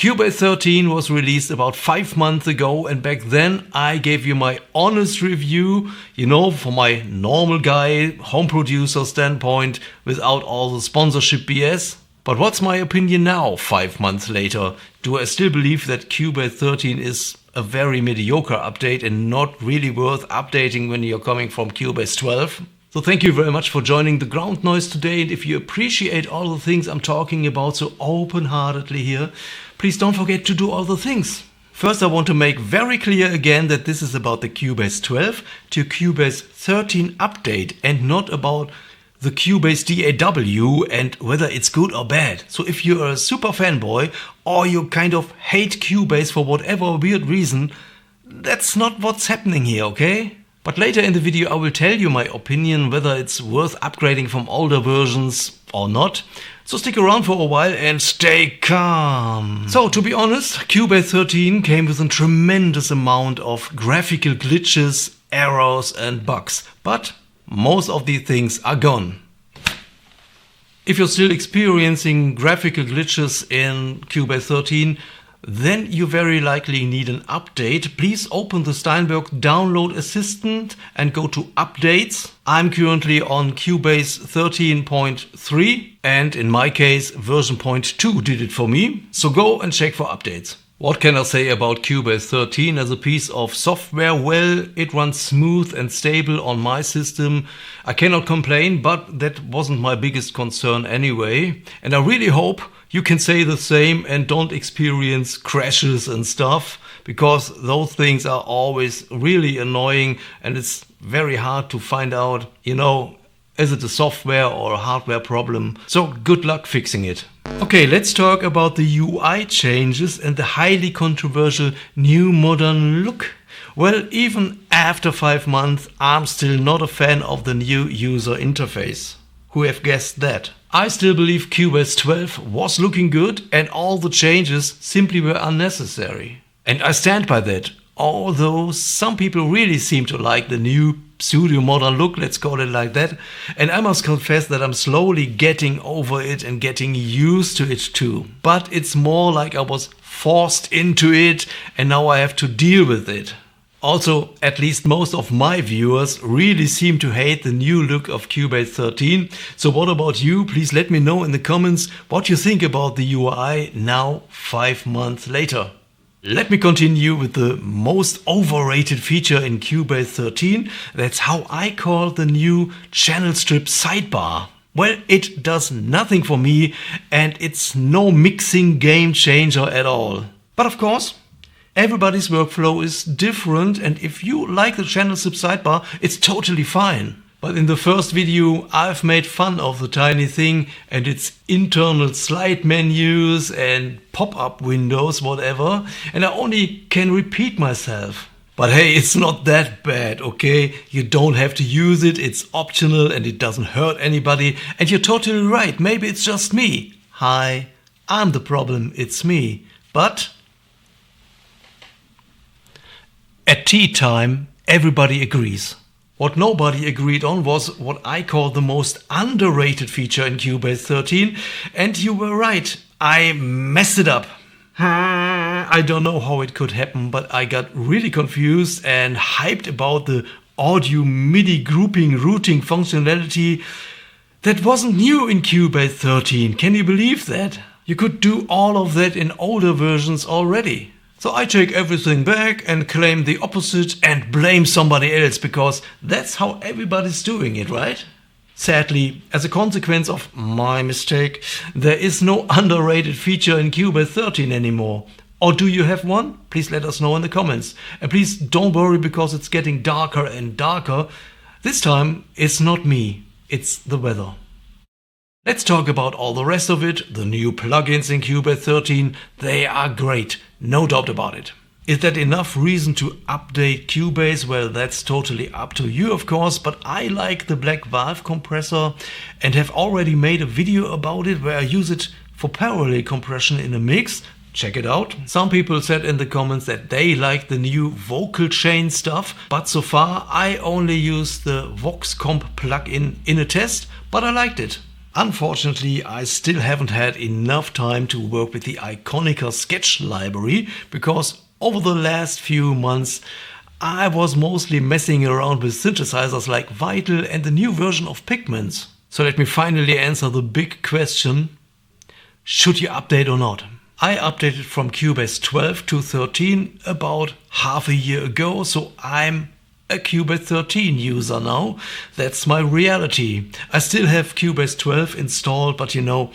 Cubase 13 was released about 5 months ago, and back then I gave you my honest review, from my normal guy, home producer standpoint, without all the sponsorship BS. But what's my opinion now, 5 months later? Do I still believe that Cubase 13 is a very mediocre update and not really worth updating when you're coming from Cubase 12? So thank you very much for joining the ground noise today, and if you appreciate all the things I'm talking about so open-heartedly here, please don't forget to do all the things. First, I want to make very clear again that this is about the Cubase 12 to Cubase 13 update and not about the Cubase DAW and whether it's good or bad. So if you're a super fanboy or you kind of hate Cubase for whatever weird reason, that's not what's happening here, okay? But later in the video I will tell you my opinion whether it's worth upgrading from older versions or not. So stick around for a while and stay calm. So to be honest, Cubase 13 came with a tremendous amount of graphical glitches, errors and bugs. But most of these things are gone. If you're still experiencing graphical glitches in Cubase 13, then you very likely need an update. Please open the Steinberg Download Assistant and go to Updates. I'm currently on Cubase 13.3 and in my case version 0.2 did it for me. So go and check for updates. What can I say about Cubase 13 as a piece of software? Well, it runs smooth and stable on my system. I cannot complain, but that wasn't my biggest concern anyway. And I really hope you can say the same and don't experience crashes and stuff, because those things are always really annoying and it's very hard to find out, is it a software or a hardware problem? So good luck fixing it. Okay, let's talk about the UI changes and the highly controversial new modern look. Well, even after 5 months, I'm still not a fan of the new user interface. Who have guessed that? I still believe Cubase 12 was looking good and all the changes simply were unnecessary. And I stand by that, although some people really seem to like the new pseudo modern look, let's call it like that. And I must confess that I'm slowly getting over it and getting used to it too. But it's more like I was forced into it and now I have to deal with it. Also, at least most of my viewers really seem to hate the new look of Cubase 13. So what about you? Please let me know in the comments what you think about the UI now 5 months later. Let me continue with the most overrated feature in Cubase 13. That's how I call the new channel strip sidebar. Well, it does nothing for me and it's no mixing game changer at all. But of course, everybody's workflow is different, and if you like the channel strip sidebar, it's totally fine. But in the first video I've made fun of the tiny thing and its internal slide menus and pop-up windows, whatever, and I only can repeat myself. But hey, it's not that bad, okay? You don't have to use it, it's optional and it doesn't hurt anybody, and you're totally right, maybe it's just me. Hi, I'm the problem, it's me. But at tea time, everybody agrees. What nobody agreed on was what I call the most underrated feature in Cubase 13. And you were right, I messed it up. I don't know how it could happen, but I got really confused and hyped about the audio MIDI grouping routing functionality that wasn't new in Cubase 13. Can you believe that? You could do all of that in older versions already. So I take everything back and claim the opposite and blame somebody else, because that's how everybody's doing it, right? Sadly, as a consequence of my mistake, there is no underrated feature in Cubase 13 anymore. Or do you have one? Please let us know in the comments. And please don't worry, because it's getting darker and darker. This time it's not me, it's the weather. Let's talk about all the rest of it. The new plugins in Cubase 13, they are great, no doubt about it. Is that enough reason to update Cubase? Well, that's totally up to you, of course, but I like the black valve compressor and have already made a video about it where I use it for parallel compression in a mix. Check it out. Some people said in the comments that they like the new vocal chain stuff, but so far I only used the Vox Comp plugin in a test, but I liked it. Unfortunately, I still haven't had enough time to work with the Iconica sketch library because over the last few months I was mostly messing around with synthesizers like Vital and the new version of Pigments. So let me finally answer the big question: should you update or not? I updated from Cubase 12 to 13 about half a year ago, so I'm a Cubase 13 user now. That's my reality. I still have Cubase 12 installed, but you know,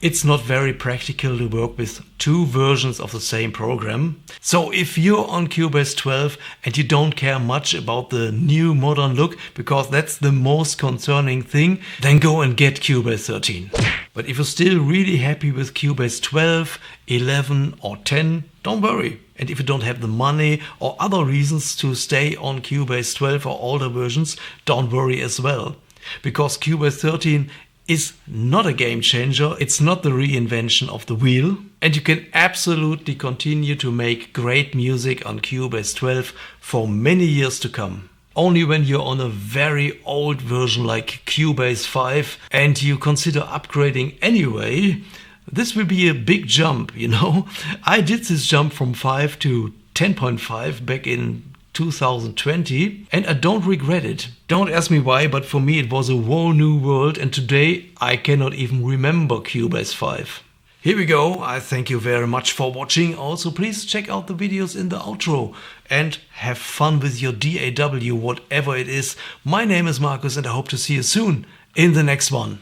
it's not very practical to work with two versions of the same program. So if you're on Cubase 12 and you don't care much about the new modern look, because that's the most concerning thing, then go and get Cubase 13. But if you're still really happy with Cubase 12, 11 or 10, don't worry. And if you don't have the money or other reasons to stay on Cubase 12 or older versions, don't worry as well. Because Cubase 13 is not a game changer, it's not the reinvention of the wheel, and you can absolutely continue to make great music on Cubase 12 for many years to come. Only when you're on a very old version like Cubase 5 and you consider upgrading anyway, this will be a big jump, you know. I did this jump from 5 to 10.5 back in 2020 and I don't regret it. Don't ask me why, but for me it was a whole new world and today I cannot even remember Cubase 5. Here we go. I thank you very much for watching. Also, please check out the videos in the outro and have fun with your DAW, whatever it is. My name is Markus and I hope to see you soon in the next one.